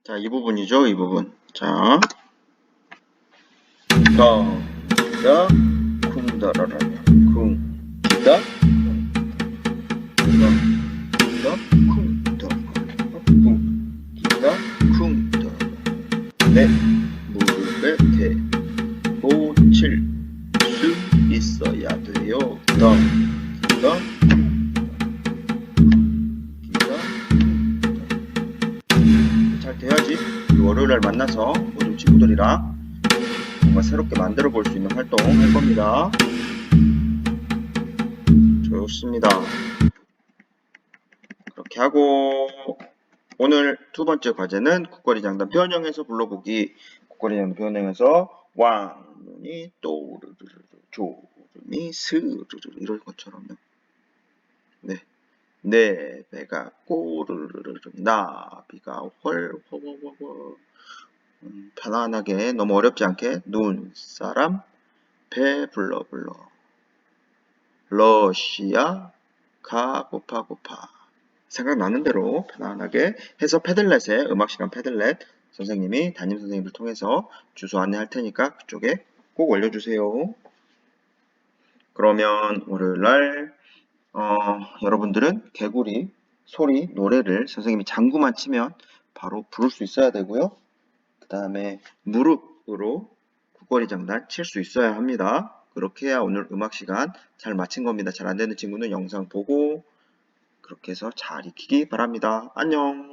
자, 이 부분이죠, 이 부분. 자, 기다, 쿵다라라, 쿵, 기다, 기다, 쿵다, 쿵, 기다, 쿵다. 내 무릎에 대고칠 수 있어야 돼요. 기다, 잘 돼야지 월요일날 만나서 모든 친구들이랑 뭔가 새롭게 만들어 볼 수 있는 활동 할 겁니다. 좋습니다. 그렇게 하고 오늘 두 번째 과제는 국거리 장단 변형해서 불러보기. 국거리 장단 변형해서 왕눈이 또르르르 조름이 스르르 이럴 것처럼요. 네. 내 배가 꼬르르르 나비가 헐헐헐 편안하게 너무 어렵지 않게 눈사람 배 불러 러시아 가 고파 생각나는 대로 편안하게 해서 패들렛에 음악시간 패들렛 선생님이 담임 선생님을 통해서 주소 안내할 테니까 그쪽에 꼭 올려주세요. 그러면 월요일날 여러분들은 개구리 소리 노래를 선생님이 장구만 치면 바로 부를 수 있어야 되고요. 그 다음에 무릎으로 국거리 장단 칠 수 있어야 합니다. 그렇게 해야 오늘 음악 시간 잘 마친 겁니다. 잘 안되는 친구는 영상 보고 그렇게 해서 잘 익히기 바랍니다. 안녕.